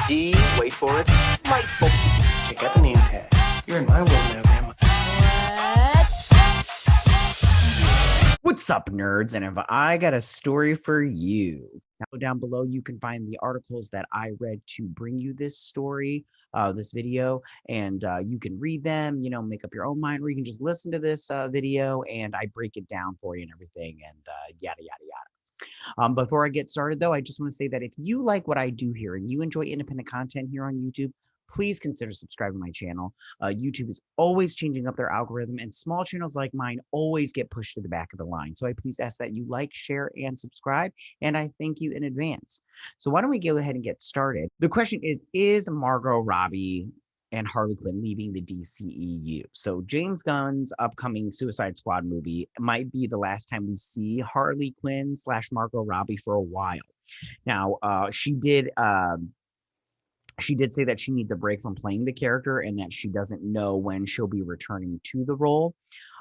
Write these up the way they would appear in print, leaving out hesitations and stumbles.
D, wait for it, delightful. Check out the name tag. You're in my world now, Grandma. What's up, nerds? And if I got a story for you. Now, down below, you can find the articles that I read to bring you this story, this video, and you can read them, make up your own mind, or you can just listen to this video and I break it down for you and everything, and yada, yada, yada. Before I get started, though, I just want to say that if you like what I do here and you enjoy independent content here on YouTube, please consider subscribing to my channel. YouTube is always changing up their algorithm, and small channels like mine always get pushed to the back of the line. So I please ask that you like, share, and subscribe, and I thank you in advance. So why don't we go ahead and get started? The question is Margot Robbie and Harley Quinn leaving the DCEU? So James Gunn's upcoming Suicide Squad movie might be the last time we see Harley Quinn / Margot Robbie for a while. Now, she did say that she needs a break from playing the character and that she doesn't know when she'll be returning to the role.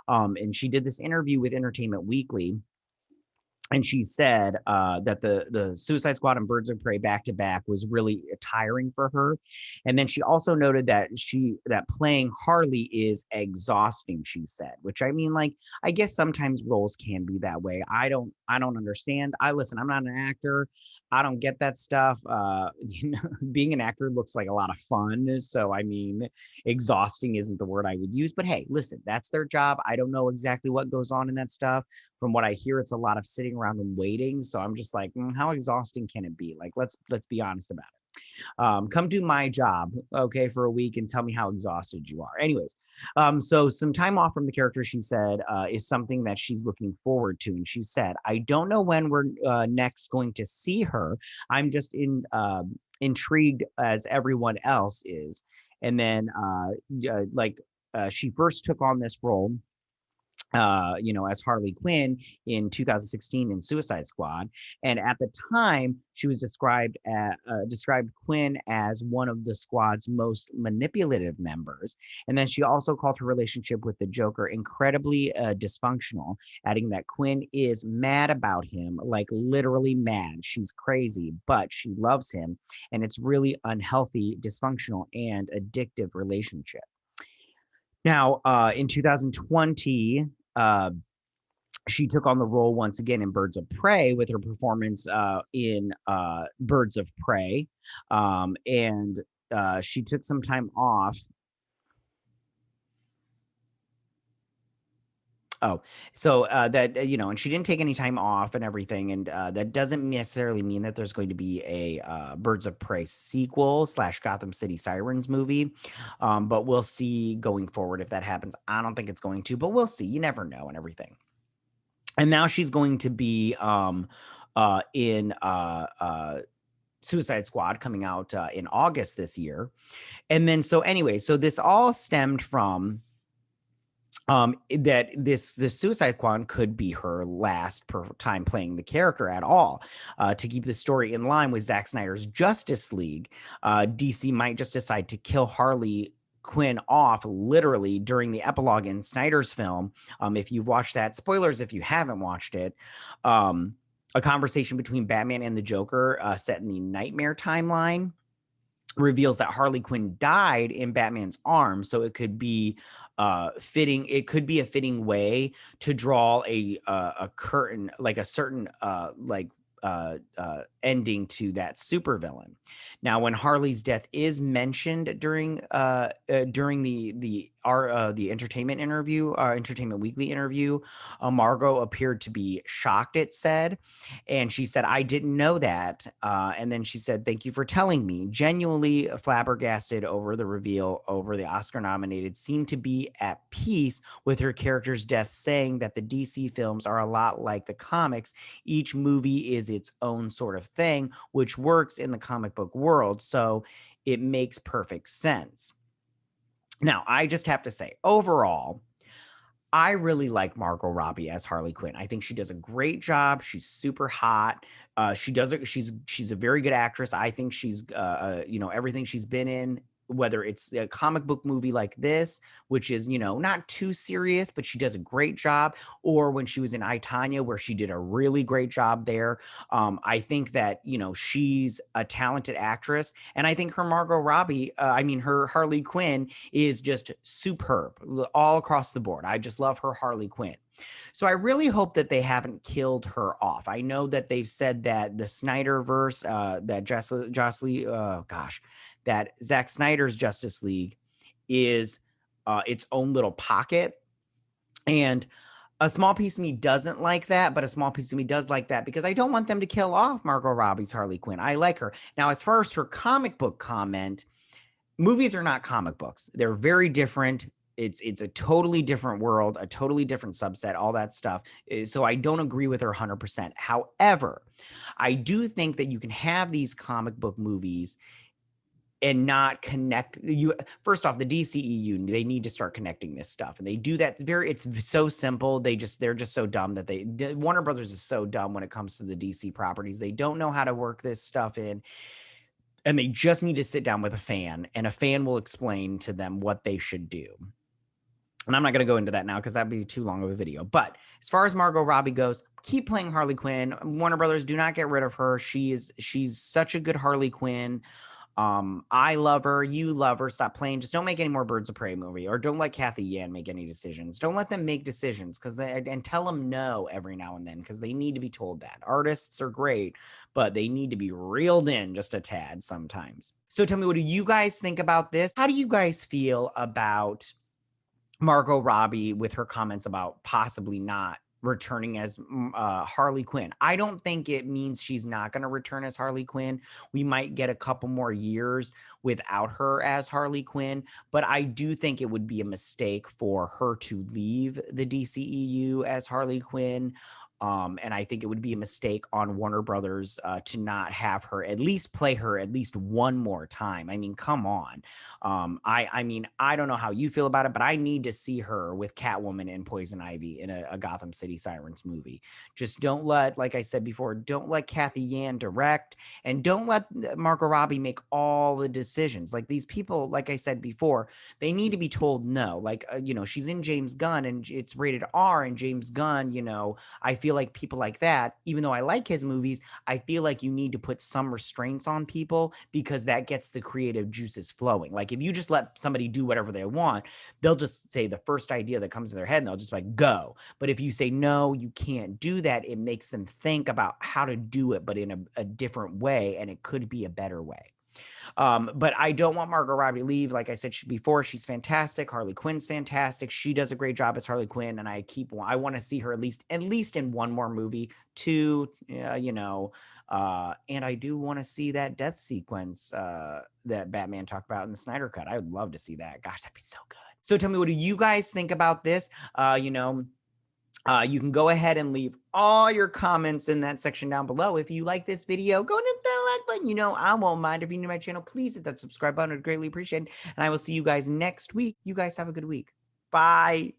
And she did this interview with Entertainment Weekly, and she said that the Suicide Squad and Birds of Prey back to back was really tiring for her. And then she also noted that playing Harley is exhausting, she said, which I mean, like, I guess sometimes roles can be that way. I don't understand. Listen, I'm not an actor. I don't get that stuff. Being an actor looks like a lot of fun. So, I mean, exhausting isn't the word I would use, but hey, listen, that's their job. I don't know exactly what goes on in that stuff. From what I hear, it's a lot of sitting around and waiting. So I'm just like, how exhausting can it be? Like, let's be honest about it. Come do my job, okay, for a week and tell me how exhausted you are. Anyways, so some time off from the character, she said, is something that she's looking forward to. And she said, I don't know when we're next going to see her. I'm just intrigued as everyone else is. And then she first took on this role as Harley Quinn in 2016 in Suicide Squad. And at the time, she was described Quinn as one of the squad's most manipulative members. And then she also called her relationship with the Joker incredibly dysfunctional, adding that Quinn is mad about him, like literally mad. She's crazy, but she loves him. And it's really unhealthy, dysfunctional, and addictive relationship. Now, in 2020, she took on the role once again in Birds of Prey with her performance in Birds of Prey. And she took some time off. Oh, so and she didn't take any time off and everything. And that doesn't necessarily mean that there's going to be a Birds of Prey sequel / Gotham City Sirens movie. But we'll see going forward if that happens. I don't think it's going to, but we'll see. You never know and everything. And now she's going to be in Suicide Squad coming out in August this year. And then so this all stemmed from that this Suicide Squad could be her last time playing the character at all. To keep the story in line with Zack Snyder's Justice League, DC might just decide to kill Harley Quinn off literally during the epilogue in Snyder's film. If you've watched that, spoilers if you haven't watched it. A conversation between Batman and the Joker set in the Nightmare timeline reveals that Harley Quinn died in Batman's arms, so it could be fitting. It could be a fitting way to draw a curtain, like a certain ending to that supervillain. Now, when Harley's death is mentioned during the Entertainment Weekly interview, Margot appeared to be shocked, it said, and she said, I didn't know that. And then she said, thank you for telling me. Genuinely flabbergasted over the reveal over the Oscar-nominated, seemed to be at peace with her character's death, saying that the DC films are a lot like the comics. Each movie is its own sort of thing, which works in the comic book world. So it makes perfect sense. Now, I just have to say, overall, I really like Margot Robbie as Harley Quinn. I think she does a great job. She's super hot. She's a very good actress. I think she's everything she's been in whether it's a comic book movie like this, which is, you know, not too serious, but she does a great job, or when she was in I, Tonya, where she did a really great job there. I think that, you know, she's a talented actress, and I think her Margot Robbie, her Harley Quinn is just superb all across the board. I just love her Harley Quinn. So I really hope that they haven't killed her off. I know that they've said that the Snyderverse, that Zack Snyder's Justice League is its own little pocket. And a small piece of me doesn't like that, but a small piece of me does like that because I don't want them to kill off Margot Robbie's Harley Quinn. I like her. Now, as far as her comic book comment, movies are not comic books. They're very different. It's a totally different world, a totally different subset, all that stuff. So I don't agree with her 100%. However, I do think that you can have these comic book movies and not connect you. First off, the DCEU, they need to start connecting this stuff, and they do that it's so simple. They're just so dumb that Warner Brothers is so dumb when it comes to the DC properties. They don't know how to work this stuff in, and they just need to sit down with a fan, and a fan will explain to them what they should do. And I'm not going to go into that now because that'd be too long of a video. But as far as Margot Robbie goes, keep playing Harley Quinn. Warner Brothers, do not get rid of her. She's such a good Harley Quinn. I love her. You love her. Stop playing. Just don't make any more Birds of Prey movie, or don't let Kathy Yan make any decisions. Don't let them make decisions and tell them no every now and then, because they need to be told that. Artists are great, but they need to be reeled in just a tad sometimes. So tell me, what do you guys think about this? How do you guys feel about Margot Robbie with her comments about possibly not returning as Harley Quinn? I don't think it means she's not going to return as Harley Quinn. We might get a couple more years without her as Harley Quinn, but I do think it would be a mistake for her to leave the DCEU as Harley Quinn. And I think it would be a mistake on Warner Brothers to not have her at least play her at least one more time. I mean, come on. I don't know how you feel about it, but I need to see her with Catwoman and Poison Ivy in a Gotham City Sirens movie. Just don't let, like I said before, don't let Kathy Yan direct, and don't let Margot Robbie make all the decisions. Like, these people, like I said before, they need to be told no. Like, she's in James Gunn and it's rated R, and James Gunn, I feel like people like that, even though I like his movies, I feel like you need to put some restraints on people, because that gets the creative juices flowing. Like, if you just let somebody do whatever they want, they'll just say the first idea that comes to their head and they'll just like go. But if you say, no, you can't do that, it makes them think about how to do it, but in a different way, and it could be a better way. But I don't want Margot Robbie to leave. Like I said before, she's fantastic. Harley Quinn's fantastic. She does a great job as Harley Quinn, and I want to see her at least in one more movie, two, and I do want to see that death sequence that Batman talked about in the Snyder Cut. I would love to see that. Gosh, that'd be so good. So tell me, what do you guys think about this? You can go ahead and leave all your comments in that section down below. If you like this video, go and hit that like button. I won't mind. If you're new to my channel, please hit that subscribe button. I'd greatly appreciate it. And I will see you guys next week. You guys have a good week. Bye.